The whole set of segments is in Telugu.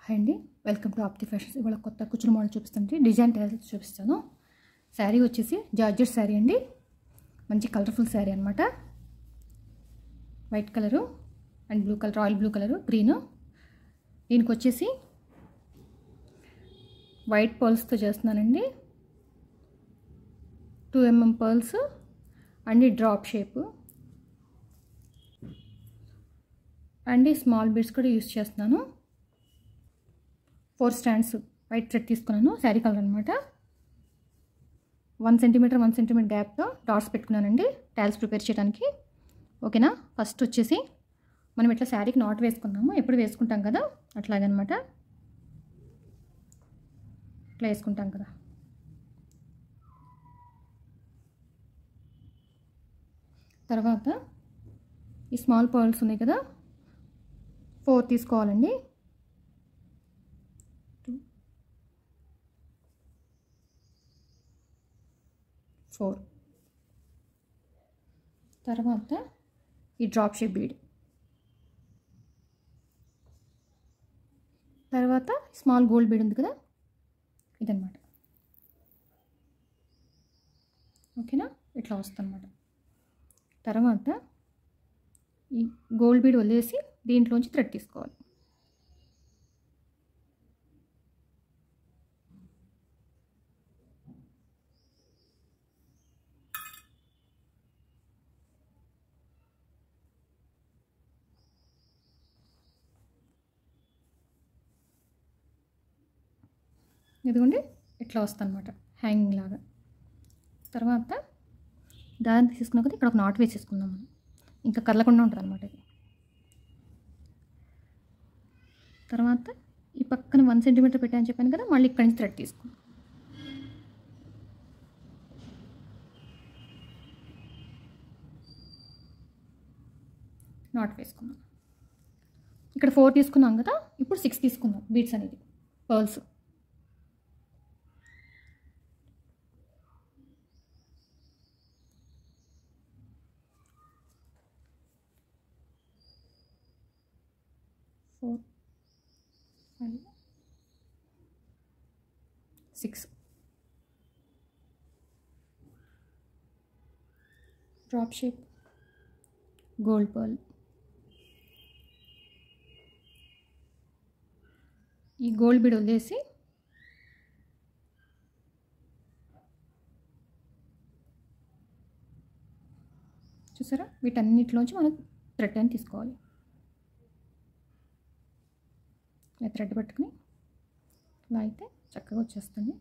హాయ్ అండి, వెల్కమ్ టు ఆప్తి ఫ్యాషన్స్. ఇవాళ కొత్త కుచ్చుల మోడల్ చూపిస్తాను. డిజైన్ టైల్స్ చూపిస్తాను. శారీ వచ్చేసి జార్జెట్ శారీ అండి. మంచి కలర్ఫుల్ శారీ అనమాట. White colour and blue colour, royal blue colour, green. దీనికి వచ్చేసి వైట్ పర్ల్స్తో చేస్తున్నానండి. 2 mm pearls and drop shape and small beads కూడా యూస్ చేస్తున్నాను. 4 స్టాండ్స్ వైట్ థ్రెడ్ తీసుకున్నాను. శారీ కలర్ అనమాట. 1 cm గ్యాప్తో డాట్స్ పెట్టుకున్నానండి టైల్స్ ప్రిపేర్ చేయడానికి. ఓకేనా. ఫస్ట్ వచ్చేసి మనం ఇట్లా శారీకి నాట్ వేసుకున్నాము, ఎప్పుడు వేసుకుంటాం కదా అట్లాగనమాట. ఇట్లా వేసుకుంటాం కదా. తర్వాత ఈ స్మాల్ పర్ల్స్ ఉన్నాయి కదా, 4 తీసుకోవాలండి. 4. తర్వాత ఈ డ్రాప్ షేప్ బీడ్, తర్వాత స్మాల్ గోల్డ్ బీడ్ ఉంది కదా, ఇదన్నమాట. ఓకేనా, ఇట్లా వస్తుందన్నమాట. తర్వాత ఈ గోల్డ్ బీడ్ వదిలేసి దీంట్లోంచి థ్రెడ్ తీసుకోవాలి. ఇదిగోండి ఇట్లా వస్తుందన్నమాట, హ్యాంగింగ్ లాగా. తర్వాత దాన్ని తీసుకున్నాం కదా, ఇక్కడ ఒక నాట్ వేసేసుకుందాం మనం, ఇంకా కదలకుండా ఉంటుంది అనమాట ఇది. తర్వాత ఈ పక్కన 1 cm పెట్టాను చెప్పాను కదా, మళ్ళీ ఇక్కడి నుంచి థ్రెడ్ తీసుకున్నాం. నాట్ వేసుకున్నాం. ఇక్కడ 4 తీసుకున్నాం కదా, ఇప్పుడు 6 తీసుకుందాం బీడ్స్ అనేది, pearls. Four, 5, 6. Drop shape, gold pearl. ఈ గోల్డ్ బీడ్ వదిలేసి చూసారా, వీటన్నిటిలోంచి మనం థ్రెడ్ అని తీసుకోవాలి. ఇలా థ్రెడ్ పట్టుకుని ఇలా అయితే చక్కగా వచ్చేస్తుంది.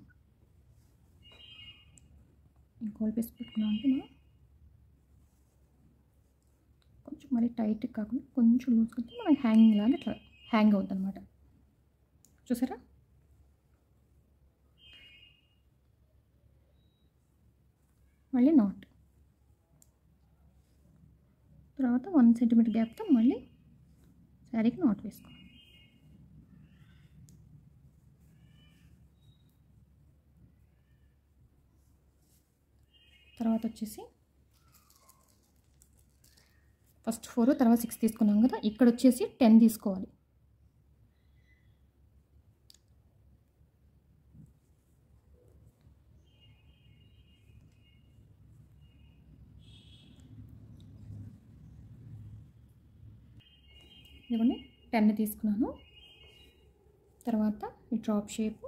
గోల్డ్ పీస్ పెట్టుకున్నాం అంటే మనం కొంచెం మరీ టైట్ కాకుండా కొంచెం లూజ్ కంటే మనకి హ్యాంగింగ్ లాగా ఇట్లా హ్యాంగ్ అవుతుంది అనమాట. చూసారా. మళ్ళీ నాట్, తర్వాత 1 cm గ్యాప్తో మళ్ళీ శారీకి నాట్ వేసుకో. తర్వాత వచ్చేసి ఫస్ట్ 4, తర్వాత 6 తీసుకున్నాం కదా, ఇక్కడ వచ్చేసి 10 తీసుకోవాలి. ఇదిగోండి 10 తీసుకున్నాను. తర్వాత ఈ డ్రాప్ షేప్,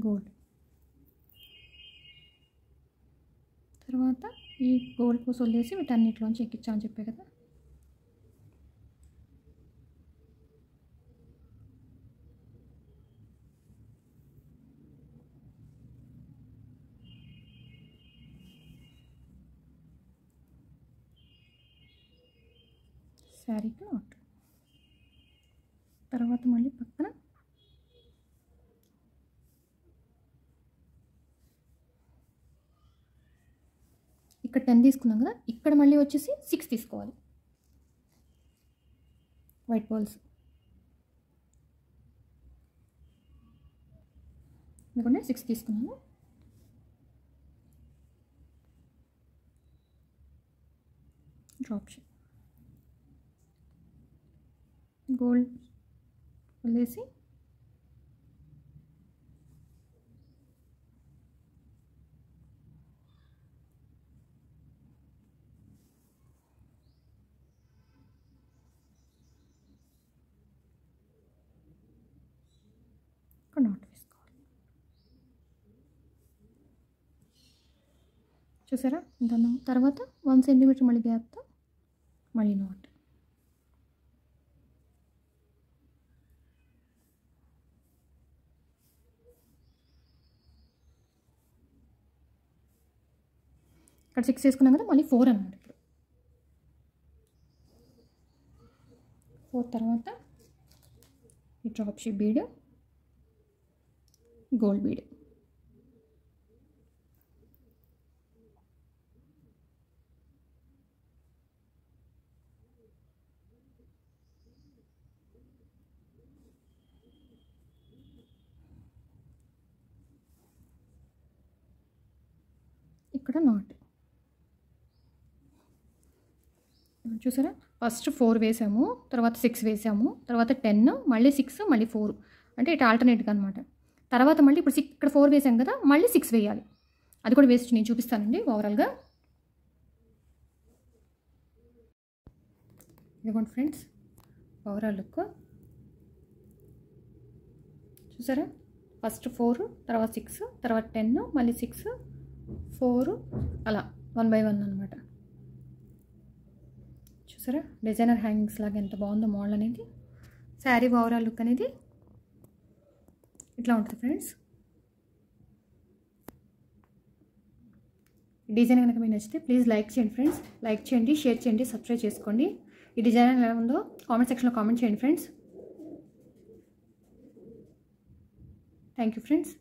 గోల్డ్. తర్వాత ఈ గోల్డ్ పూస వదిలేసి వీటన్నిటిలోంచి ఎక్కించామని చెప్పే కదా. శారీకి నాట్. తర్వాత మళ్ళీ పక్కన ఇక్కడ 10 తీసుకున్నాం కదా, ఇక్కడ మళ్ళీ వచ్చేసి 6 తీసుకోవాలి. White pearls. ఎందుకంటే 6 తీసుకున్నాను. Drop shape. గోల్డ్ వదిలేసి నాట్ వేసుకోవాలి. చూసారా ఇంత తర్వాత 1 సెంటీమీటర్ మళ్ళీ గ్యాప్తో మళ్ళీ నాట్. ఇక్కడ 6 వేసుకున్నాం కదా, మళ్ళీ 4 అన్నమాట. ఇప్పుడు 4 తర్వాత ఈ drop shape bead, gold bead. ఇక్కడ నాట్. చూసారా ఫస్ట్ 4 వేసాము, తర్వాత 6 వేసాము, తర్వాత 10, మళ్ళీ 6, మళ్ళీ 4 అంటే ఇటు ఆల్టర్నేట్గా అనమాట. తర్వాత మళ్ళీ ఇప్పుడు ఇక్కడ 4 వేసాం కదా, మళ్ళీ 6 వేయాలి. అది కూడా వేసి నేను చూపిస్తానండి ఓవరాల్గా. ఇదిగోండి ఫ్రెండ్స్ ఓవరాల్ లుక్. చూసారా ఫస్ట్ 4, తర్వాత 6, తర్వాత 10, మళ్ళీ 6, 4 అలా 1 by 1 అనమాట. చూసారా డిజైనర్ హ్యాంగింగ్స్ లాగా ఎంత బాగుందో మోడల్ అనేది. శారీ ఓవరాల్ లుక్ అనేది ఇట్లా ఉంటుంది ఫ్రెండ్స్. ఈ డిజైన్ కనుక మీకు నచ్చితే ప్లీజ్ లైక్ చేయండి ఫ్రెండ్స్. లైక్ చేయండి, షేర్ చేయండి, సబ్స్క్రైబ్ చేసుకోండి. ఈ డిజైన్ ఎలా ఉందో కామెంట్ సెక్షన్లో కామెంట్ చేయండి ఫ్రెండ్స్. Thank you friends.